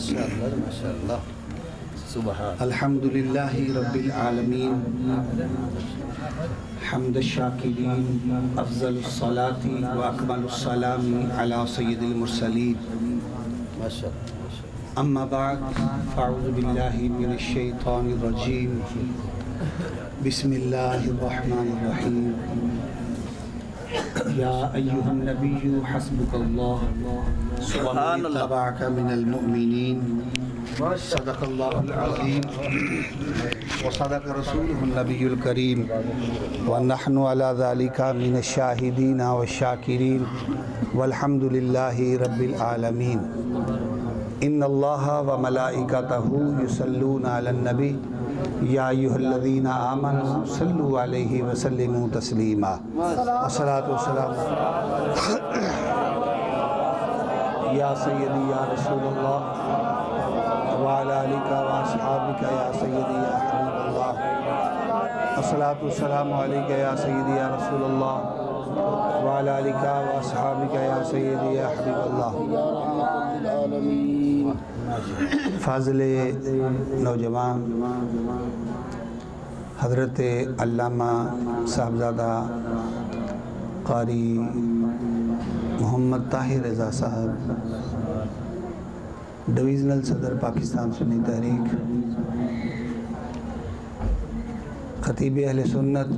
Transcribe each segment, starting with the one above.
ماشاءاللہ سبحان الحمدللہ رب العالمین حمد الشاکرین افضل الصلاة و اکمل السلام علی سید المرسلین اما بعد فاعوذ باللہ من الشیطان الرجیم بسم اللہ الرحمن الرحیم یا ایہا النبی حسبک اللہ ومن اتبعک من المؤمنین صدق اللہ العظیم وصدق رسولہ النبی الکریم ونحن علی ذالک من الشاہدین والشاکرین والحمد للہ رب العالمین ان اللہ وملائکتہ یصلون علی النبی یا ایہا الذین آمنوا صلوا علیہ وسلموا تسلیما والصلاة والسلام یا سیدی یا رسول اللہ وعلی آلک واصحابک یا سیدی یا حبیب اللہ والصلاة والسلام علیک یا سیدی یا رسول اللہ وعلی آلک واصحابک یا سیدی یا حبیب اللہ فاضل نوجوان حضرت علامہ صاحبزادہ قاری محمد طاہر رضا صاحب ڈویژنل صدر پاکستان سنی تحریک خطیب اہل سنت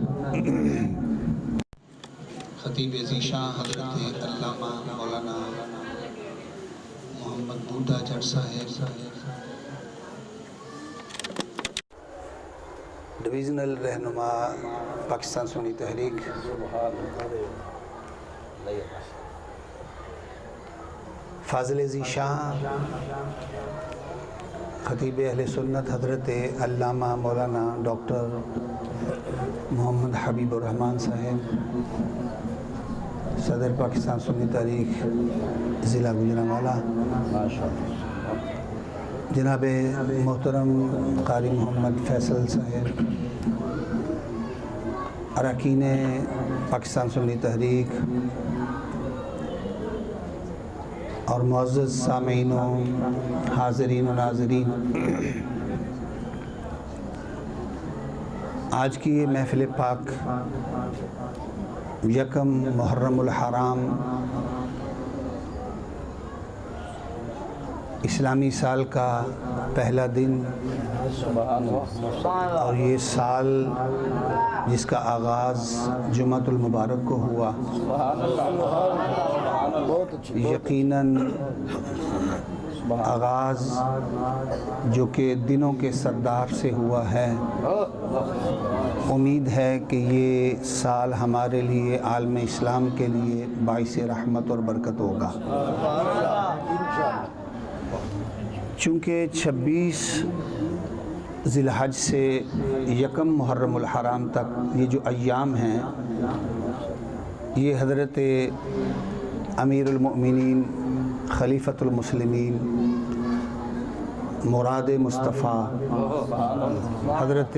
خطیب ذیشان حضرت علامہ مولانا محمد بوٹا جٹ صاحب ڈویژنل رہنما پاکستان سنی تحریک فاضل ذیشان خطیب اہل سنت حضرت علامہ مولانا ڈاکٹر محمد حبیب الرحمن صاحب صدر پاکستان سنی تحریک ضلع گجرانوالہ جناب محترم قاری محمد فیصل صاحب اراکین پاکستان سنی تحریک اور معزز سامعین و حاضرین و ناظرین، آج کی یہ محفل پاک یکم محرم الحرام اسلامی سال کا پہلا دن اور یہ سال جس کا آغاز جمعۃ المبارک کو ہوا، یقیناً آغاز جو کہ دنوں کے سردار سے ہوا ہے، امید ہے کہ یہ سال ہمارے لیے عالم اسلام کے لیے باعث رحمت اور برکت ہوگا، چونکہ 26 ذی الحج سے یکم محرم الحرام تک یہ جو ایام ہیں، یہ حضرت امیر المؤمنین خلیفۃ المسلمین مراد مصطفیٰ حضرت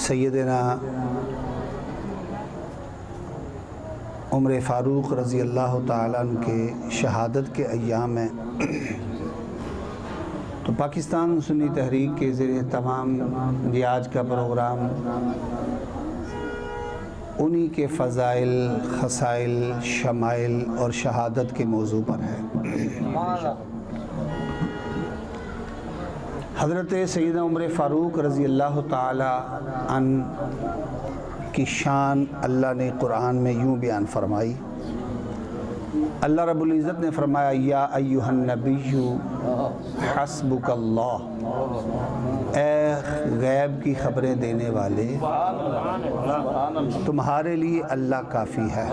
سیدنا عمر فاروق رضی اللہ تعالیٰ عنہ کے شہادت کے ایام ہیں، تو پاکستان سنی تحریک کے ذریعے تمام یہ آج کا پروگرام انہی کے فضائل، خصائل، شمائل اور شہادت کے موضوع پر ہے۔ حضرت سیدنا عمر فاروق رضی اللہ تعالی عنہ کی شان اللہ نے قرآن میں یوں بیان فرمائی۔ اللہ رب العزت نے فرمایا یا ایہا النبی حسبک اللہ، اے غیب کی خبریں دینے والے تمہارے لیے اللہ کافی ہے،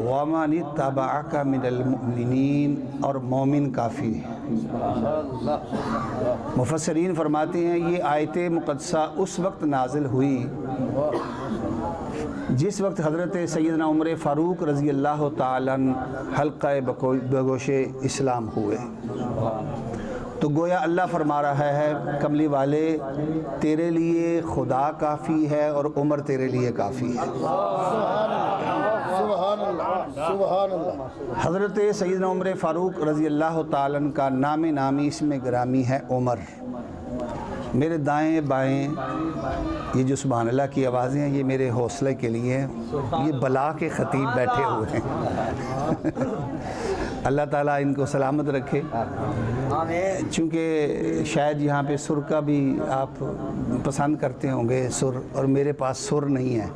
وَمَنِ اتَّبَعَكَ مِنَ الْمُؤْمِنِينَ، اور مومن کافی ہے۔ مفسرین فرماتے ہیں یہ آیت مقدسہ اس وقت نازل ہوئی جس وقت حضرت سیدنا عمر فاروق رضی اللہ تعالیٰ عنہ حلقہ بگوش اسلام ہوئے، تو گویا اللہ فرما رہا ہے کملی والے تیرے لیے خدا کافی ہے اور عمر تیرے لیے کافی ہے۔ سبحان اللہ سبحان اللہ۔ حضرت سیدنا عمر فاروق رضی اللہ تعالیٰ عنہ کا نام نامی اس میں گرامی ہے عمر۔ میرے دائیں بائیں یہ جو سبحان اللہ کی آوازیں ہیں یہ میرے حوصلے کے لیے ہیں، یہ بلا کے خطیب بیٹھے ہوئے ہیں۔ اللہ تعالیٰ ان کو سلامت رکھے۔ چونکہ شاید یہاں پہ سر کا بھی آپ پسند کرتے ہوں گے سر، اور میرے پاس سر نہیں ہے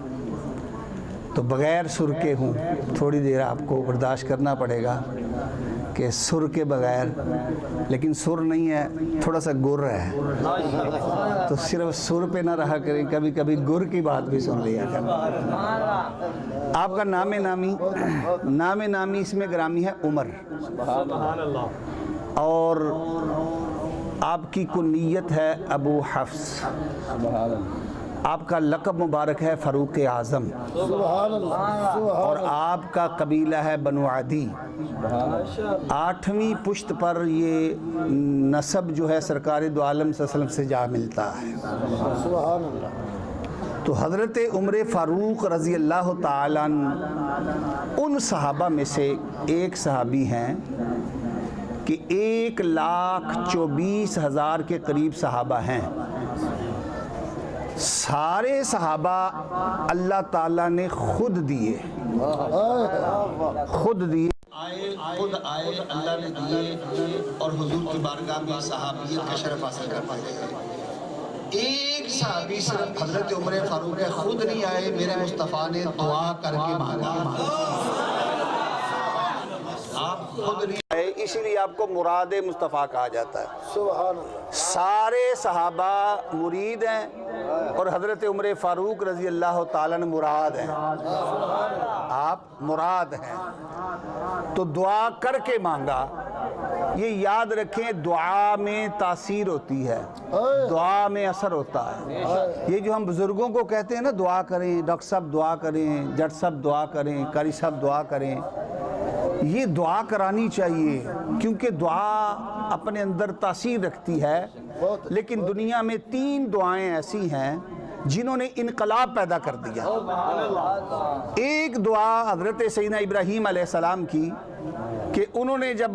تو بغیر سر کے ہوں، تھوڑی دیر آپ کو برداشت کرنا پڑے گا کہ سر کے بغیر، لیکن سر نہیں ہے، تھوڑا سا گر ہے تو صرف سر پہ نہ رہا کریں، کبھی کبھی گر کی بات بھی سن لیا کریں۔ آپ کا نام نامی اس میں گرامی ہے عمر، اور آپ کی کنیت ہے ابو حفص، آپ کا لقب مبارک ہے فاروق اعظم، اور آپ کا قبیلہ ہے بنو عدی۔ 8ویں پشت پر یہ نسب جو ہے سرکار دو عالم صلی اللہ علیہ وسلم سے جا ملتا ہے۔ سبحان اللہ۔ تو حضرت عمر فاروق رضی اللہ تعالیٰ عنہ ان صحابہ میں سے ایک صحابی ہیں کہ 1,24,000 کے قریب صحابہ ہیں۔ سارے صحابہ اللہ تعالیٰ نے خود دیے، خود آئے اللہ نے دیے، اور حضور کی بارگاہ میں صحابیت کا شرف حاصل کر پائے۔ ایک صحابی صرف حضرت عمر فاروق خود نہیں آئے، میرے مصطفیٰ نے دعا کر کے مانگا۔ آپ خود نہیں آئے، اسی لیے آپ کو مراد مصطفیٰ کہا جاتا ہے۔ سبحان اللہ۔ سارے صحابہ مرید ہیں اور حضرت عمر فاروق رضی اللہ تعالیٰ عنہ مراد ہیں، آپ مراد ہیں۔ تو دعا کر کے مانگا، یہ یاد رکھیں، دعا میں تاثیر ہوتی ہے، دعا میں اثر ہوتا ہے۔ یہ جو ہم بزرگوں کو کہتے ہیں نا دعا کریں، ڈاکٹر صاحب دعا کریں، جج صاحب دعا کریں، قاری صاحب دعا کریں، یہ دعا کرانی چاہیے کیونکہ دعا اپنے اندر تاثیر رکھتی ہے۔ لیکن دنیا میں 3 دعائیں ایسی ہیں جنہوں نے انقلاب پیدا کر دیا۔ ایک دعا حضرت سیدنا ابراہیم علیہ السلام کی کہ انہوں نے جب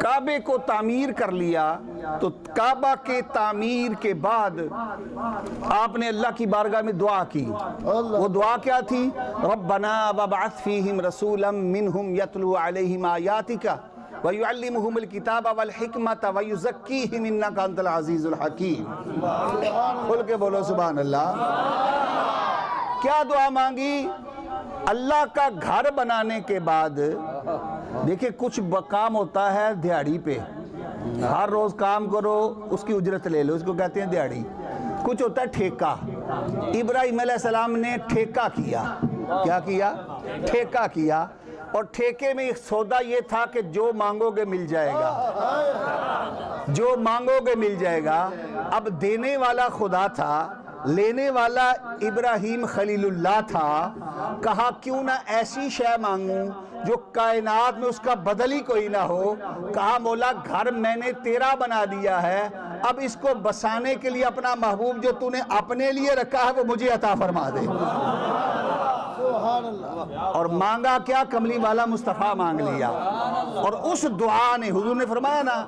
کعبے کو تعمیر کر لیا تو کعبہ کے تعمیر کے بعد آپ نے اللہ کی بارگاہ میں دعا کی۔ وہ دعا کیا تھی؟ ربنا وابعث فیہم رسولا منہم یتلو علیہم آیاتک ویعلمہم الکتاب والحکمت ویزکیہم انک انت العزیز الحکیم۔ کھل کے بولو سبحان اللہ۔ کیا دعا مانگی؟ اللہ کا گھر بنانے کے بعد دیکھیں کچھ کام ہوتا ہے دیہڑی پہ، ہر روز کام کرو اس کی اجرت لے لو، اس کو کہتے ہیں دیہڑی۔ کچھ ہوتا ہے ٹھیکہ۔ ابراہیم علیہ السلام نے ٹھیکہ کیا۔ کیا کیا؟ ٹھیکہ کیا، اور ٹھیکے میں ایک سودا یہ تھا کہ جو مانگو گے مل جائے گا، جو مانگو گے مل جائے گا۔ اب دینے والا خدا تھا، لینے والا ابراہیم خلیل اللہ تھا۔ کہا کیوں نہ ایسی شے مانگوں جو کائنات میں اس کا بدل ہی کوئی نہ ہو۔ کہا مولا گھر میں نے تیرا بنا دیا ہے، اب اس کو بسانے کے لیے اپنا محبوب جو تو نے اپنے لیے رکھا ہے وہ مجھے عطا فرما دے۔ اور مانگا کیا؟ کملی والا مصطفیٰ مانگ لیا۔ اور اس دعا نے، حضور نے فرمایا نا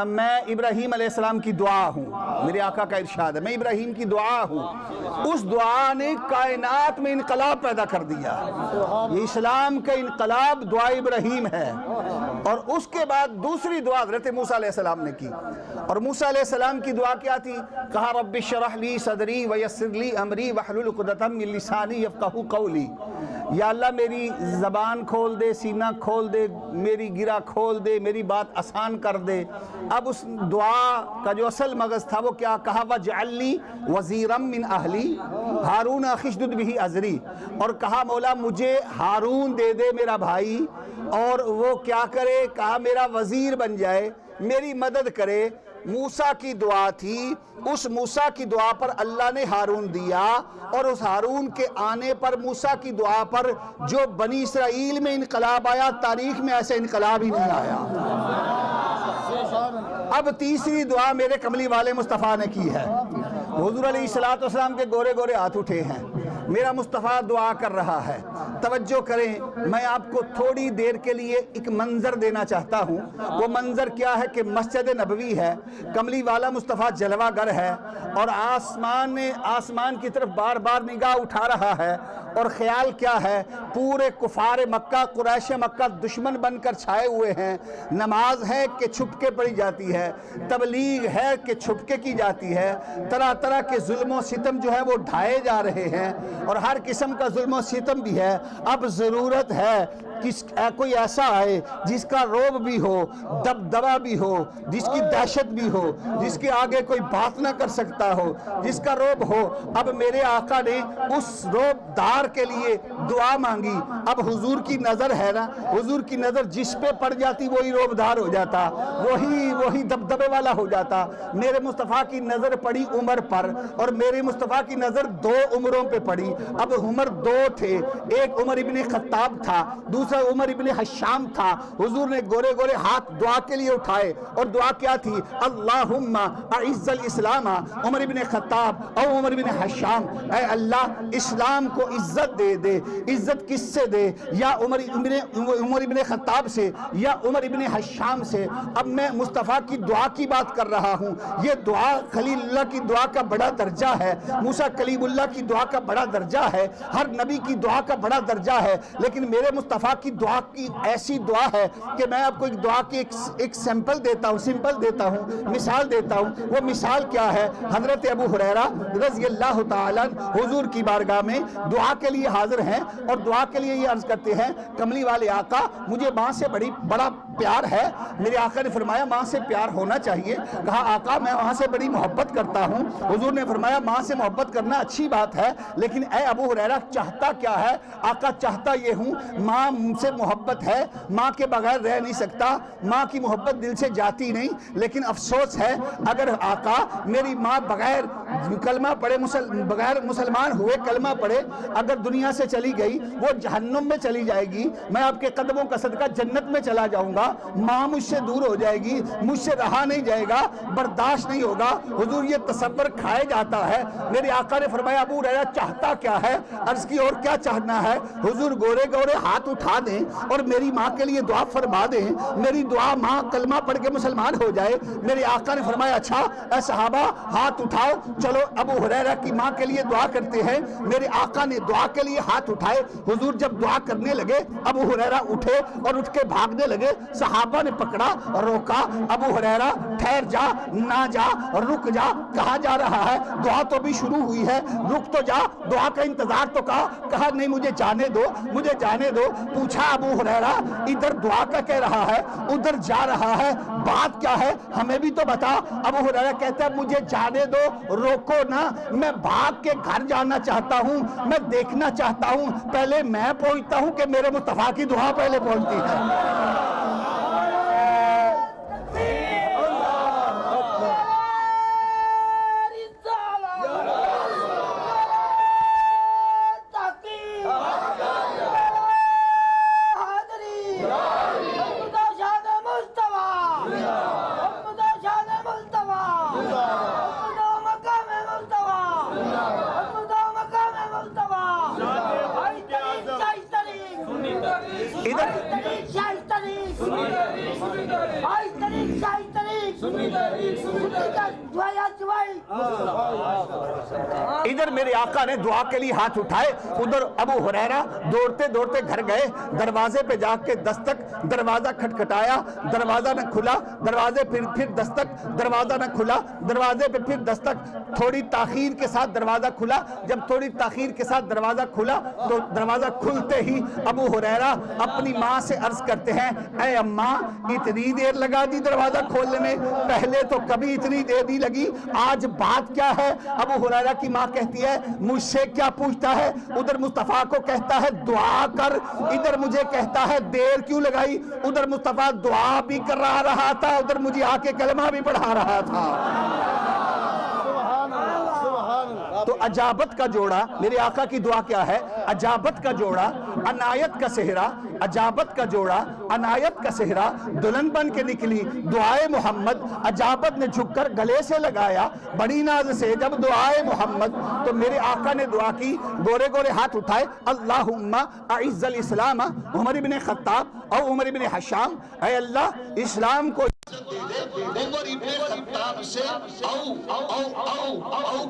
میں ابراہیم علیہ السلام کی دعا ہوں، میرے آقا کا ارشاد ہے میں ابراہیم کی دعا ہوں۔ اس دعا نے کائنات میں انقلاب پیدا کر دیا۔ یہ اسلام کا انقلاب دعا ابراہیم ہے۔ اور اس کے بعد دوسری دعا حضرت موسیٰ علیہ السلام نے کی، اور موسیٰ علیہ السلام کی دعا کیا تھی؟ کہا رب اشرح لی صدری ویسر لی امری واحلل عقدۃ من لسانی یفقہوا قولی۔ یا اللہ میری زبان کھول دے، سینہ کھول دے، میری گرہ کھول دے، میری بات آسان کر دے۔ اب اس دعا کا جو اصل مغز تھا وہ کیا؟ کہا وَاجْعَلْ لِي وَزِيرًا مِّنْ أَهْلِي ہارون اخی اشدد بہ اذری، اور کہا مولا مجھے ہارون دے دے میرا بھائی، اور وہ کیا کرے؟ کہا میرا وزیر بن جائے، میری مدد کرے۔ موسیٰ کی دعا تھی، اس موسیٰ کی دعا پر اللہ نے ہارون دیا، اور اس ہارون کے آنے پر موسیٰ کی دعا پر جو بنی اسرائیل میں انقلاب آیا، تاریخ میں ایسے انقلاب ہی نہیں آیا۔ اب تیسری دعا میرے کملی والے مصطفیٰ نے کی ہے۔ حضور علیہ السلام کے گورے گورے ہاتھ اٹھے ہیں، میرا مصطفیٰ دعا کر رہا ہے۔ توجہ کریں، میں آپ کو تھوڑی دیر کے لیے ایک منظر دینا چاہتا ہوں۔ وہ منظر کیا ہے کہ مسجد نبوی ہے، کملی والا مصطفیٰ جلوہ گر ہے، اور آسمان کی طرف بار بار نگاہ اٹھا رہا ہے، اور خیال کیا ہے، پورے کفار مکہ، قریش مکہ دشمن بن کر چھائے ہوئے ہیں۔ نماز ہے کہ چھپ کے پڑھی جاتی ہے، تبلیغ ہے کہ چھپ کے کی جاتی ہے، طرح طرح کے ظلم و ستم جو ہے وہ ڈھائے جا رہے ہیں، اور ہر قسم کا ظلم و ستم بھی ہے۔ اب ضرورت ہے کوئی ایسا آئے جس کا روب بھی ہو، دبدبہ بھی ہو، جس کی دہشت بھی ہو، جس کے آگے کوئی بات نہ کر سکتا ہو، جس کا روب ہو۔ اب میرے آقا نے اس روب دار کے لیے دعا مانگی۔ اب حضور کی نظر ہے نا، حضور کی نظر جس پہ پڑ جاتی وہی روب دار ہو جاتا، وہی دبدبے والا ہو جاتا۔ میرے مصطفیٰ کی نظر پڑی عمر پر، اور میرے مصطفیٰ کی نظر دو عمروں پہ پڑی۔ اب عمر دو تھے، ایک عمر ابن خطاب تھا، دوسرا عمر ابن حشام تھا۔ حضور نے گورے گورے ہاتھ دعا کے لیے اٹھائے، اور دعا کیا تھی؟ اللہم اعز الاسلام عمر ابن خطاب او عمر ابن حشام، اے اللہ اسلام کو عزت دے دے۔ عزت کس سے دے؟ یا عمر ابن خطاب سے، یا عمر ابن حشام سے۔ اب میں مصطفیٰ کی دعا کی بات کر رہا ہوں۔ یہ دعا خلیل اللہ کی دعا کا بڑا درجہ ہے، موسیٰ کلیم اللہ کی دعا کا بڑا درجہ ہے، ہر نبی کی دعا کا بڑا درجہ ہے، لیکن میرے مصطفیٰ کی دعا کی ایسی دعا ہے کہ میں آپ کو ایک دعا کی ایک سمپل دیتا ہوں، مثال دیتا ہوں۔ وہ مثال کیا ہے؟ حضرت ابو ہریرہ رضی اللہ تعالیٰ حضور کی بارگاہ میں دعا کے لیے حاضر ہیں، اور دعا کے لیے یہ عرض کرتے ہیں، کملی والے آقا مجھے ماں سے بڑا پیار ہے۔ میرے آقا نے فرمایا ماں سے پیار ہونا چاہیے۔ کہا آقا میں وہاں سے بڑی محبت کرتا ہوں۔ حضور نے فرمایا ماں سے محبت کرنا اچھی بات ہے، لیکن اے ابو ہریرہ چاہتا کیا ہے؟ آقا چاہتا یہ ہوں، ماں سے محبت ہے، ماں کے بغیر رہ نہیں سکتا، ماں کی محبت دل سے جاتی نہیں، لیکن افسوس ہے اگر آقا میری ماں بغیر کلمہ پڑھے، بغیر مسلمان ہوئے کلمہ پڑھے اگر دنیا سے چلی گئی، وہ جہنم میں چلی جائے گی، میں آپ کے قدموں کا صدقہ جنت میں چلا جاؤں گا، ماں مجھ سے دور ہو جائے گی، مجھ سے رہا نہیں جائے گا، برداشت نہیں ہوگا۔ حضور یہ تصور کھائے جاتا ہے۔ میرے آقا نے فرمایا ابو ہریرہ چاہتا کیا ہے؟ عرض کی اور کیا چاہنا ہے؟ حضور گورے گورے ہاتھ اٹھا دیں اور میری ماں کے لیے دعا فرما دیں، میری دعا ماں کلمہ پڑھ کے مسلمان ہو جائے۔ میرے آقا نے فرمایا اچھا اے صحابہ ہاتھ اٹھاؤ، چلو ابو ہریرہ کی ماں کے لیے دعا کرتے ہیں۔ میرے آقا نے دعا کے لیے ہاتھ اٹھائے۔ حضور جب دعا کرنے لگے ابو ہریرہ اٹھے اور اٹھ کے بھاگنے لگے۔ صحابہ نے پکڑا، روکا، ابو ہریرہ ٹھہر جا، نہ جا، رک جا، کہاں جا رہا ہے؟ دعا تو بھی شروع ہوئی ہے، رک تو جا، دعا کا انتظار تو کہا نہیں مجھے جانے دو، مجھے جانے دو۔ پوچھا ابو ہریرہ ادھر دعا کا کہہ رہا ہے، ادھر جا رہا ہے، بات کیا ہے ہمیں بھی تو بتا۔ ابو ہریرہ کہتا ہے مجھے جانے دو، روکو نا، میں بھاگ کے گھر جانا چاہتا ہوں، میں دیکھنا چاہتا ہوں، پہلے میں پہنچتا ہوں کہ میرے مصطفیٰ کی دعا پہلے پہنچتی ہے۔ ادھر میرے آقا نے دعا کے لیے ہاتھ اٹھائے، ادھر ابو ہریرہ دوڑتے دوڑتے گھر گئے، دروازے پہ جا کے دستک، دروازہ کھٹکھٹایا، دروازہ نہ کھلا، دروازے پھر دستک، دروازہ نہ کھلا، دروازے پہ پھر دستک، تھوڑی تاخیر کے ساتھ دروازہ کھلا۔ جب تھوڑی تاخیر کے ساتھ دروازہ کھلا تو دروازہ کھلتے ہی ابو ہریرہ اپنی ماں سے عرض کرتے ہیں اے اماں اتنی دیر لگا دی دروازہ کھولنے میں، پہلے تو کبھی اتنی دیر نہیں لگی، آج بات کیا ہے؟ ابو ہریرہ کی ماں کہتی ہے مجھ سے کیا پوچھتا ہے؟ ادھر مصطفیٰ کو کہتا ہے دعا کر، ادھر مجھے کہتا ہے دیر کیوں لگائی؟ ادھر مصطفیٰ دعا بھی کر رہا تھا، ادھر مجھے آ کے کلمہ بھی پڑھا رہا تھا۔ تو اجابت کا جوڑا، میرے آقا کی دعا کیا ہے؟ اجابت کا جوڑا، عنایت کا صحرا، اجابت کا جوڑا، عنایت کا صحرا، دلہن بن کے نکلی دعائے محمد، اجابت نے جھک کر گلے سے لگایا بڑی ناز سے جب دعائے محمد، تو میرے آقا نے دعا کی، گورے گورے ہاتھ اٹھائے، اللہم اعز الاسلام عمر ابن خطاب او عمر ابن حشام، اے اللہ اسلام کو عمر ابن خطاب سے او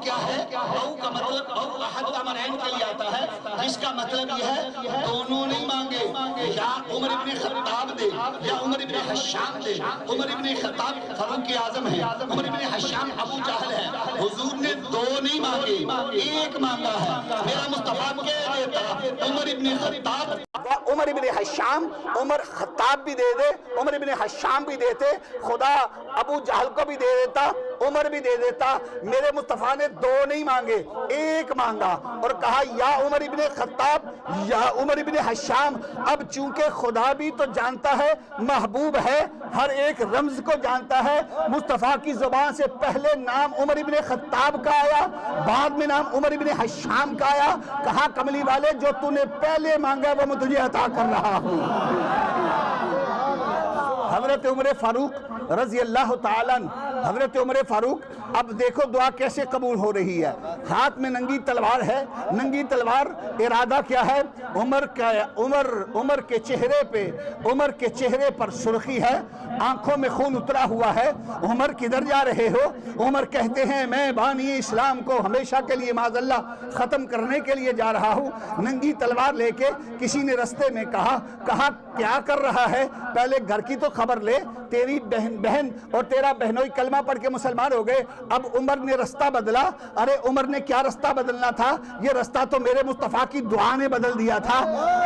کیا ہے؟ او کا مطلب او احد امرین کے لیے آتا ہے، اس کا مطلب یہ ہے دونوں نہیں مانگے، یا عمر ابن خطاب دے یا عمر ابن حشام دے۔ عمر ابن خطاب فاروق اعظم ہے، عمر ابن حشام ابو جہل ہے، حضور نے دو نہیں مانگے، ایک مانگا ہے۔ میرا مصطفیٰ کہہ دیتا عمر ابن خطاب، عمر ابن حشام، عمر خطاب بھی دے دے، عمر ابن حشام بھی دیتے، خدا ابو جہل کو بھی دے دیتا، عمر بھی دے دیتا۔ میرے مصطفیٰ نے دو نہیں مانگے، ایک مانگا اور کہا یا عمر ابن خطاب یا عمر ابن حشام۔ اب چونکہ خدا بھی تو جانتا ہے، محبوب ہے، ہر ایک رمز کو جانتا ہے، مصطفیٰ کی زبان سے پہلے نام عمر ابن خطاب کا آیا، بعد میں نام عمر ابن حشام کا آیا۔ کہا کملی والے جو تو نے پہلے مانگا وہ میں تجھے عطا کر رہا ہوں۔ حضرت عمر فاروق رضی اللہ تعالیٰ عنہ، حضرت عمر فاروق، اب دیکھو دعا کیسے قبول ہو رہی ہے۔ ہاتھ میں ننگی تلوار ہے، ننگی تلوار، ارادہ کیا ہے؟ عمر کے چہرے پر سرخی ہے، آنکھوں میں خون اترا ہوا ہے۔ عمر کدھر جا رہے ہو؟ عمر کہتے ہیں میں بانی اسلام کو ہمیشہ کے لیے معاذ اللہ ختم کرنے کے لیے جا رہا ہوں۔ ننگی تلوار لے کے کسی نے رستے میں کہا کیا کر رہا ہے؟ پہلے گھر کی تو خبر لے، تیری بہن اور تیرا بہنوئی کلمہ پڑھ کے مسلمان ہو گئے، اب عمر نے رستہ بدلا۔ ارے عمر نے کیا رستہ بدلنا تھا؟ یہ رستہ تو میرے مصطفیٰ کی دعا نے بدل دیا تھا۔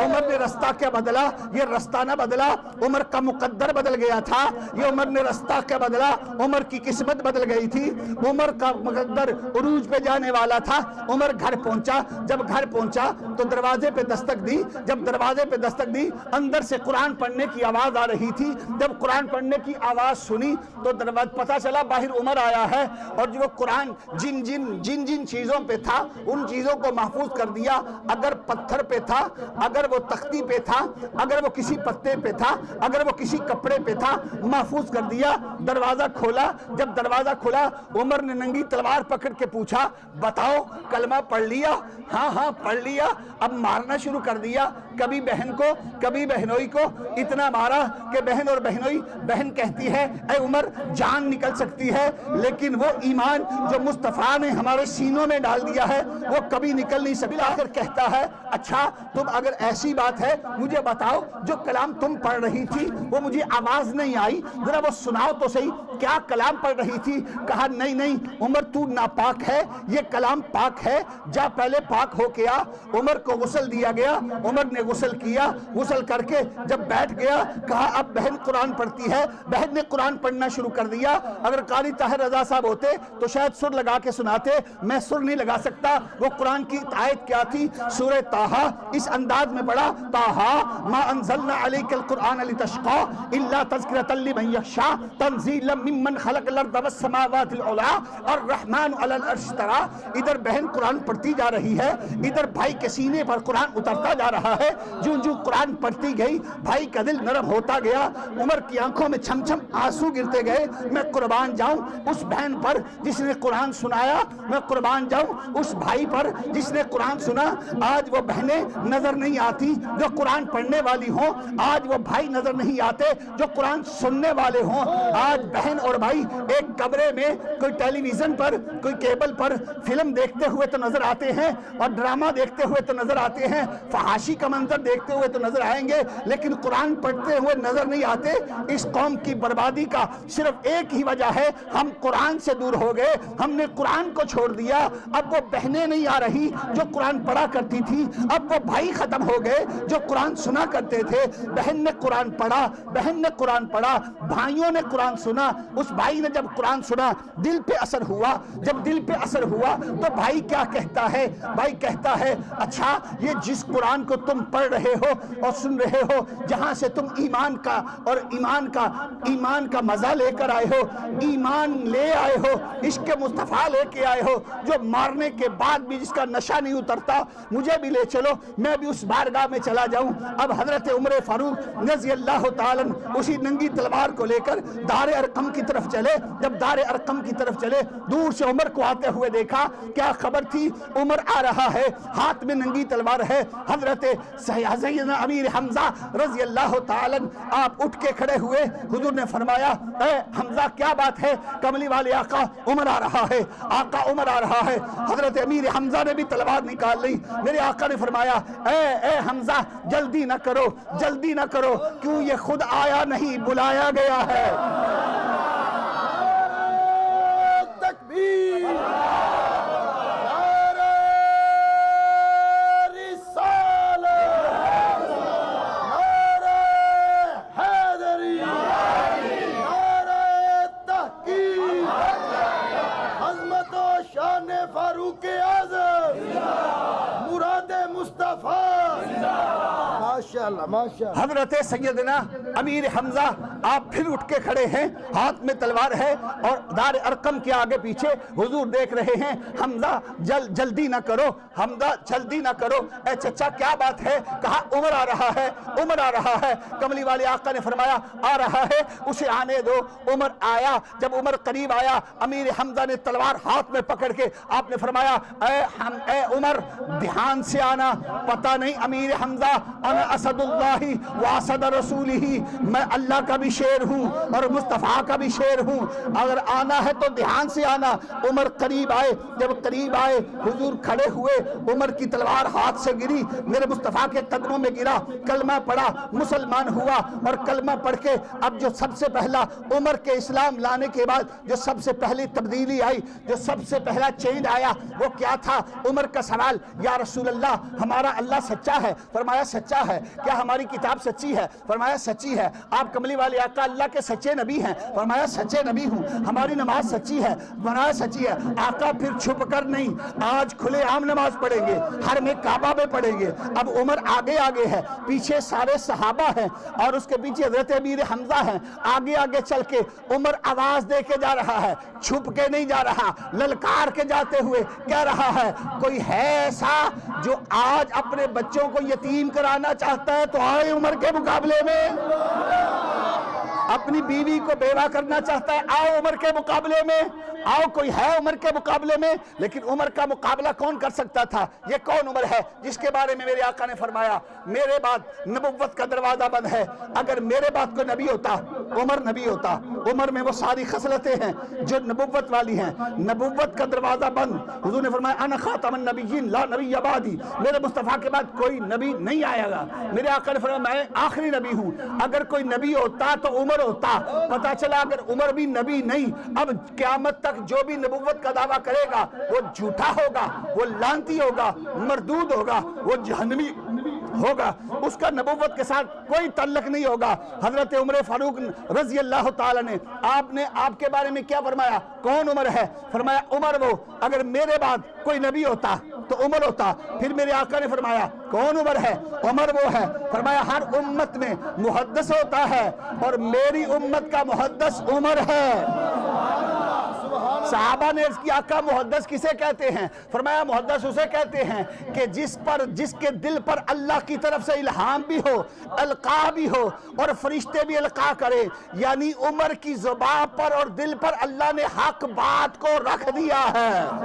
عمر نے رستہ کیا بدلا؟ یہ رستہ نہ بدلا، عمر کا مقدر بدل گیا تھا۔ یہ عمر نے رستہ کیا بدلا؟ عمر کی قسمت بدل گئی تھی، عمر کا مقدر عروج پہ جانے والا تھا۔ عمر گھر پہنچا، جب گھر پہنچا تو دروازے پہ دستک دی، جب دروازے پہ دستک دی اندر سے قرآن پڑھنے کی آواز آ رہی تھی۔ جب قرآن پڑھنے کی آواز سنی تو پتہ چلا باہر عمر آیا ہے، اور جو قرآن جن چیزوں پہ تھا ان چیزوں کو محفوظ کر دیا۔ اگر پتھر پہ تھا، اگر وہ تختی پہ تھا، اگر وہ کسی پتے پہ تھا، اگر وہ کسی کپڑے پہ تھا، محفوظ کر دیا۔ دروازہ کھولا، جب دروازہ کھولا عمر نے ننگی تلوار پکڑ کے پوچھا بتاؤ کلمہ پڑھ لیا؟ ہاں پڑھ لیا۔ اب مارنا شروع کر دیا، کبھی بہن کو کبھی بہنوئی کو، اتنا مارا کہ بہن اور بہنوئی، بہن کہتی ہے اے عمر جان نکل سکتی ہے لیکن وہ ایمان جو مصطفیٰ نے ہمارے سینوں میں ڈال دیا ہے وہ کبھی نکل نہیں سکتا۔ آخر کہتا ہے اچھا تم اگر ایسی بات ہے مجھے بتاؤ جو کلام تم پڑھ رہی تھی وہ مجھے آواز نہیں آئی، ذرا وہ سناؤ تو صحیح کیا کلام پڑھ رہی تھی؟ کہا نہیں عمر تو ناپاک ہے، یہ کلام پاک ہے، جا پہلے پاک ہو کے آ۔ عمر کو غسل دیا گیا، عمر نے غسل کیا، غسل کر کے جب بیٹھ گیا کہا اب بہن قرآن پڑھتی ہے۔ بہن نے قرآن پڑھنا شروع کر دیا۔ اگر قاری طاہر رضا صاحب ہوتے تو شاید سر لگا کے سناتے، میں سر نہیں لگا سکتا۔ وہ قرآن کی آیت کیا تھی؟ سورہ طٰہٰ، اس انداز میں پڑھا طٰہٰ ما انزلنا علیک القرآن لتشقى الا تذکرۃ لمن یخشیٰ تنزیلا ممن خلق الارض والسماوات العلی الرحمن علی العرش استویٰ۔ ادھر بہن قرآن پڑھتی جا رہی ہے، ادھر بھائی کے سینے پر قرآن اترتا جا رہا ہے۔ جو قرآن پڑھتی گئی بھائی کا دل نرم ہوتا گیا، عمر کی آنکھوں میں چھم چھم آنسو گرتے گئے۔ میں قربان جاؤں اس بہن پر جس نے قرآن سنایا، میں قربان جاؤں اس بھائی پر جس نے قرآن سنا۔ آج وہ بہنیں نظر نہیں آتی جو قرآن پڑھنے والی ہوں، آج وہ بھائی نظر نہیں آتے جو قرآن سننے والے ہوں۔ آج بہن اور بھائی ایک کمرے میں کوئی ٹیلی ویژن پر کوئی کیبل پر فلم دیکھتے ہوئے تو نظر آتے ہیں اور ڈرامہ دیکھتے ہوئے تو نظر آتے ہیں، فحاشی کا منظر دیکھتے ہوئے تو نظر آئیں گے لیکن قرآن پڑھتے ہوئے نظر نہیں آتے۔ اس قوم کی بربادی کا صرف ایک ہی وجہ ہے، ہم قرآن سے دور ہو گئے، ہم نے قرآن کو چھوڑ دیا۔ اب وہ بہنیں نہیں آ رہی جو قرآن پڑھا کرتی تھی، اب وہ بھائی ختم ہو گئے جو قرآن سنا کرتے تھے۔ بہن نے قرآن پڑھا، بہن نے قرآن پڑھا، بھائیوں نے قرآن سنا۔ اس بھائی نے جب قرآن سنا دل پہ اثر ہوا، جب دل پہ اثر ہوا تو بھائی کیا کہتا ہے؟ بھائی کہتا ہے اچھا یہ جس قرآن کو تم پڑھ رہے ہو اور سن رہے ہو، جہاں سے تم ایمان کا مزہ لے کر آئے ہو، ایمان لے آئے ہو، عشق مصطفیٰ لے کے آئے ہو، جو مارنے کے بعد بھی جس کا نشہ نہیں اترتا، مجھے بھی لے چلو، میں بھی اس بارگاہ میں چلا جاؤں۔ اب حضرت عمر فاروق رضی اللہ تعالیٰ اسی ننگی تلوار کو لے کر دار ارقم کی طرف چلے۔ جب دار ارقم کی طرف چلے، دور سے عمر کو آتے ہوئے دیکھا۔ کیا خبر تھی؟ عمر آ رہا ہے، ہاتھ میں ننگی تلوار ہے۔ حضرت سیدنا امیر حمزہ رضی اللہ تعالیٰ آپ اٹھ کے کھڑے ہوئے۔ حضور نے فرمایا، اے حمزہ کیا بات ہے؟ کملی والے آقا عمر آ رہا ہے، آقا عمر آ رہا ہے۔ حضرت امیر حمزہ نے بھی تلوار نکال لی۔ میرے آقا نے فرمایا، اے حمزہ جلدی نہ کرو، جلدی نہ کرو، کیوں یہ خود آیا نہیں، بلایا گیا ہے۔ تکبیر، فاروق اعظم، مراد مصطفیٰ، ماشاءاللہ ماشاءاللہ۔ حضرت سیدنا امیر حمزہ آپ پھر اٹھ کے کھڑے ہیں، ہاتھ میں تلوار ہے اور دار ارقم کے آگے پیچھے حضور دیکھ رہے ہیں۔ حمزہ جلدی نہ کرو، حمزہ جلدی نہ کرو، اے چچا کیا بات ہے؟ کہا عمر آ رہا ہے، عمر آ رہا ہے۔ کملی والے آقا نے فرمایا، آ رہا ہے، اسے آنے دو۔ عمر آیا۔ جب عمر قریب آیا، امیر حمزہ نے تلوار ہاتھ میں پکڑ کے آپ نے فرمایا، اے عمر دھیان سے آنا، پتہ نہیں امیر حمزہ، انا اسد اللہ و اسد رسولہ، میں اللہ کا بھی شیر ہوں اور مصطفیٰ کا بھی شیر ہوں، اگر آنا ہے تو دھیان سے آنا۔ عمر قریب آئے۔ جب قریب آئے، حضور کھڑے ہوئے، عمر کی تلوار ہاتھ سے گری، میرے مصطفیٰ کے قدموں میں گرا، کلمہ پڑھا، مسلمان ہوا۔ اور کلمہ پڑھ کے اب جو سب سے پہلا عمر کے اسلام لانے کے بعد جو سب سے پہلی تبدیلی آئی، جو سب سے پہلا چینج آیا، وہ کیا تھا؟ عمر کا سوال، یا رسول اللہ ہمارا اللہ سچا ہے؟ فرمایا سچا ہے۔ کیا ہماری کتاب سچی ہے؟ فرمایا سچی ہے۔ آپ کملی والے آقا اللہ کے سچے نبی ہیں؟ فرمایا سچے نبی ہوں۔ ہماری نماز سچی ہے؟ فرمایا سچی ہے۔ آقا پھر چھپ کر نہیں، آج کھلے عام نماز پڑھیں گے، حرم کعبہ میں پڑھیں گے۔ اب عمر آگے آگے ہے، پیچھے سارے صحابہ ہیں اور اس کے پیچھے حضرت امیر حمزہ ہیں۔ آگے آگے چل کے عمر آواز دے کے جا رہا ہے، چھپ کے نہیں جا رہا، للکار کے جاتے ہوئے کہہ رہا ہے، کوئی ہے ایسا جو آج اپنے بچوں کو یتیم کرانا چاہتا ہے تو آئے عمر کے مقابلے میں، اپنی بیوی کو بیوہ کرنا چاہتا ہے آؤ عمر کے مقابلے میں، آؤ کوئی ہے عمر کے مقابلے میں۔ لیکن عمر کا مقابلہ کون کر سکتا تھا؟ یہ کون عمر ہے جس کے بارے میں میرے آقا نے فرمایا، میرے بعد نبوت کا دروازہ بند ہے۔ اگر میرے بعد کوئی نبی ہوتا، عمر نبی ہوتا۔ عمر میں وہ ساری خصلتیں ہیں جو نبوت والی ہیں، نبوت کا دروازہ بند۔ حضور نے فرمایا، انا خاتم النبیین لا نبی بعدی، میرے مصطفیٰ کے بعد کوئی نبی نہیں آئے گا۔ میرے آقا نے فرمایا، میں آخری نبی ہوں۔ اگر کوئی نبی ہوتا تو عمر ہوتا۔ پتا چلا اگر عمر بھی نبی نہیں، اب قیامت تک جو بھی نبوت کا دعویٰ کرے گا وہ جھوٹا ہوگا، وہ لعنتی ہوگا، مردود ہوگا، وہ جہنمی ہوگا، اس کا نبوت کے ساتھ کوئی تعلق نہیں ہوگا۔ حضرت عمر فاروق رضی اللہ تعالیٰ نے آپ کے بارے میں کیا فرمایا؟ کون عمر ہے؟ فرمایا عمر وہ، اگر میرے بعد کوئی نبی ہوتا تو عمر ہوتا۔ پھر میرے آقا نے فرمایا کون عمر ہے؟ عمر وہ ہے، فرمایا ہر امت میں محدث ہوتا ہے اور میری امت کا محدث عمر ہے۔ صحابہ نے عرض کیا، آقا محدث کسے کہتے ہیں؟ فرمایا محدث اسے کہتے ہیں کہ جس کے دل پر اللہ کی طرف سے الہام بھی ہو، القاء بھی ہو اور فرشتے بھی القاء کرے، یعنی عمر کی زبان پر اور دل پر اللہ نے حق بات کو رکھ دیا ہے۔